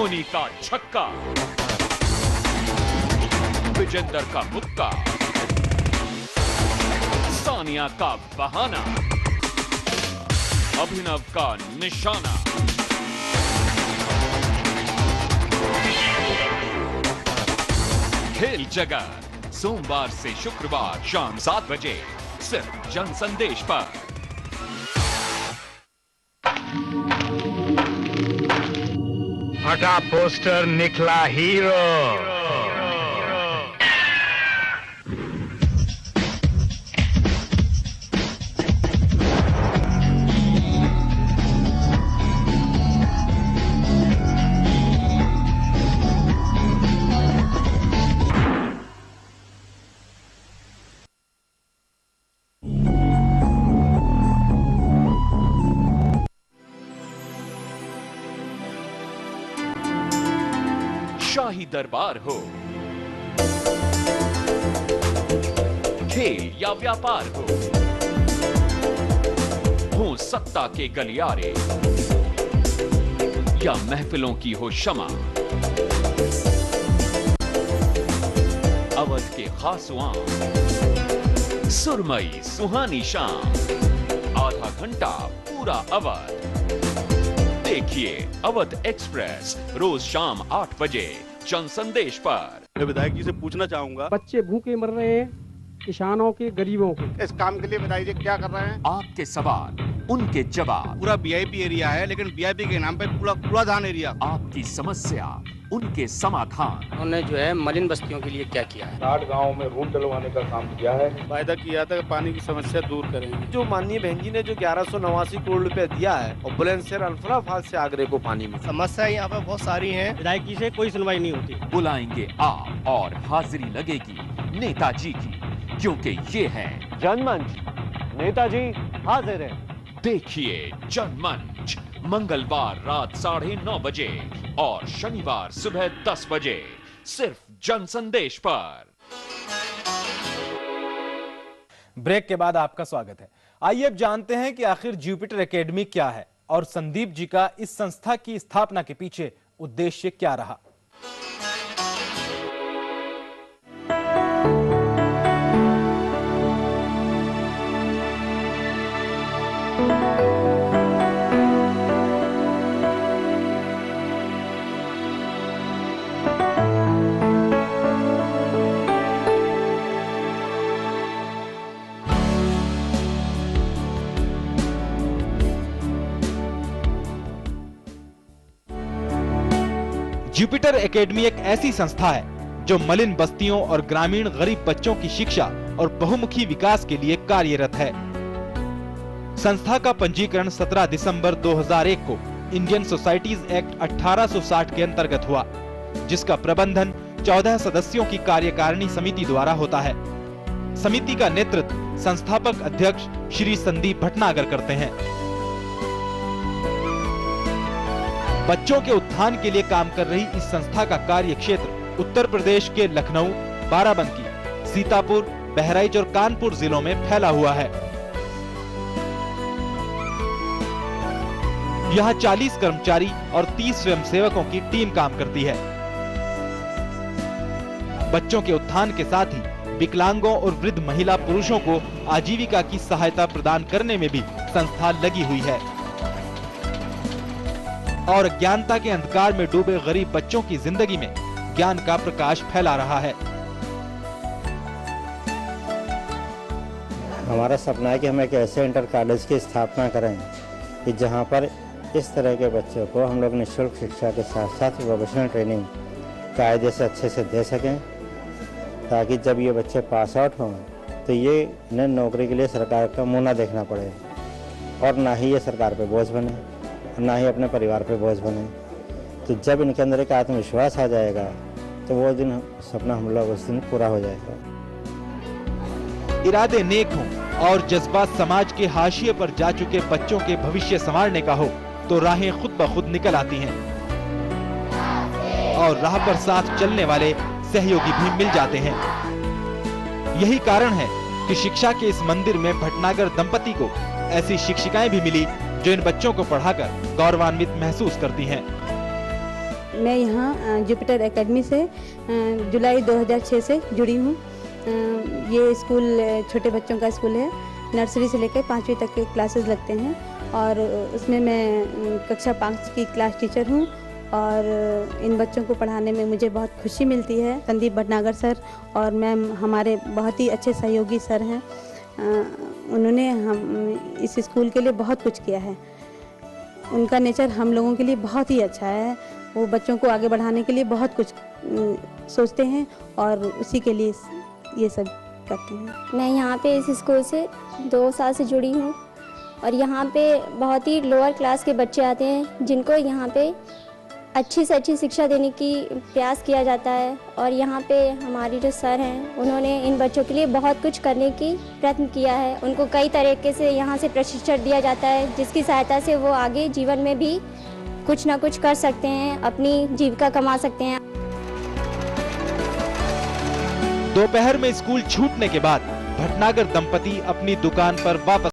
धोनी का छक्का, विजेंदर का मुक्का, सानिया का बहाना, अभिनव का निशाना। खेल जगत सोमवार से शुक्रवार शाम 7 बजे सिर्फ जन संदेश पर। फटा पोस्टर निकला हीरो। शाही दरबार हो, खेल या व्यापार हो सत्ता के गलियारे या महफिलों की हो शमा, अवध के खासवां, सुरमई सुहानी शाम, आधा घंटा पूरा अवध। देखिए अवध एक्सप्रेस रोज शाम 8 बजे जन संदेश पर। मैं विधायक जी से पूछना चाहूंगा, बच्चे भूखे मर रहे हैं, किसानों के, गरीबों के। इस काम के लिए विधायक जी क्या कर रहे हैं? आपके सवाल उनके जवाब। पूरा वीआईपी एरिया है, लेकिन वीआईपी के नाम पे पूरा कूड़ादान एरिया। आपकी समस्या उनके समाधान। उन्होंने जो है मलिन बस्तियों के लिए क्या किया है? 60 गाँव में रूट डलवाने का काम किया है। वायदा किया था कि पानी की समस्या दूर करेंगे। जो माननीय बहन जी ने जो 1189 करोड़ रुपए दिया है और बुलंदशहर अल्फाफाल से आगरे को पानी में। समस्या यहाँ पे बहुत सारी है। विधायक जी से कोई सुनवाई नहीं होती। बुलाएंगे आप और हाजिरी लगेगी नेताजी की, क्योंकि ये है जनमंच, नेताजी हाजिर है। देखिए जनमंच मंगलवार रात 9:30 बजे और शनिवार सुबह 10 बजे सिर्फ जन संदेश पर। ब्रेक के बाद आपका स्वागत है। आइए अब जानते हैं कि आखिर जुपिटर एकेडमी क्या है और संदीप जी का इस संस्था की स्थापना के पीछे उद्देश्य क्या रहा। जुपिटर एकेडमी एक ऐसी संस्था है जो मलिन बस्तियों और ग्रामीण गरीब बच्चों की शिक्षा और बहुमुखी विकास के लिए कार्यरत है। संस्था का पंजीकरण 17 दिसंबर 2001 को इंडियन सोसाइटीज एक्ट 1860 के अंतर्गत हुआ, जिसका प्रबंधन 14 सदस्यों की कार्यकारिणी समिति द्वारा होता है। समिति का नेतृत्व संस्थापक अध्यक्ष श्री संदीप भटनागर करते हैं। बच्चों के उत्थान के लिए काम कर रही इस संस्था का कार्य क्षेत्र उत्तर प्रदेश के लखनऊ, बाराबंकी, सीतापुर, बहराइच और कानपुर जिलों में फैला हुआ है। यहाँ 40 कर्मचारी और 30 स्वयंसेवकों की टीम काम करती है। बच्चों के उत्थान के साथ ही विकलांगों और वृद्ध महिला पुरुषों को आजीविका की सहायता प्रदान करने में भी संस्था लगी हुई है और अज्ञानता के अंधकार में डूबे गरीब बच्चों की जिंदगी में ज्ञान का प्रकाश फैला रहा है। हमारा सपना है कि हम एक ऐसे इंटर कॉलेज की स्थापना करें कि जहां पर इस तरह के बच्चों को हम लोग निःशुल्क शिक्षा के साथ साथ प्रोफेशनल ट्रेनिंग कायदे से अच्छे से दे सकें, ताकि जब ये बच्चे पास आउट हों तो ये न नौकरी के लिए सरकार का मुंह ना देखना पड़े और ना ही ये सरकार पे बोझ बने और ना ही अपने परिवार पे बोझ बने। तो जब इनके अंदर एक आत्मविश्वास आ जाएगा तो वो दिन सपना हम लोग उस दिन पूरा हो जाएगा। इरादे नेक हों और जज्बात समाज के हाशिए पर जा चुके बच्चों के भविष्य संवारने का हो तो राहें खुद ब खुद निकल आती हैं और राह पर साथ चलने वाले सहयोगी भी मिल जाते हैं। यही कारण है कि शिक्षा के इस मंदिर में भटनागर दंपति को ऐसी शिक्षिकाएं भी मिली जो इन बच्चों को पढ़ाकर गौरवान्वित महसूस करती हैं। मैं यहाँ जुपिटर एकेडमी से जुलाई 2006 से जुड़ी हूँ। ये स्कूल छोटे बच्चों का स्कूल है। नर्सरी से लेकर 5वीं तक के क्लासेस लगते हैं और उसमें मैं कक्षा 5 की क्लास टीचर हूँ और इन बच्चों को पढ़ाने में मुझे बहुत खुशी मिलती है। संदीप भटनागर सर और मैम हमारे बहुत ही अच्छे सहयोगी सर हैं। उन्होंने हम इस स्कूल के लिए बहुत कुछ किया है। उनका नेचर हम लोगों के लिए बहुत ही अच्छा है। वो बच्चों को आगे बढ़ाने के लिए बहुत कुछ सोचते हैं और उसी के लिए ये सब करते हैं। मैं यहाँ पे इस स्कूल से 2 साल से जुड़ी हूँ और यहाँ पे बहुत ही लोअर क्लास के बच्चे आते हैं जिनको यहाँ पे अच्छी से अच्छी शिक्षा देने की प्रयास किया जाता है। और यहाँ पे हमारी जो सर हैं उन्होंने इन बच्चों के लिए बहुत कुछ करने की प्रयत्न किया है। उनको कई तरीके से यहाँ से प्रशिक्षण दिया जाता है जिसकी सहायता से वो आगे जीवन में भी कुछ ना कुछ कर सकते हैं, अपनी जीविका कमा सकते हैं। दोपहर में स्कूल छूटने के बाद भटनागर दंपति अपनी दुकान पर वापस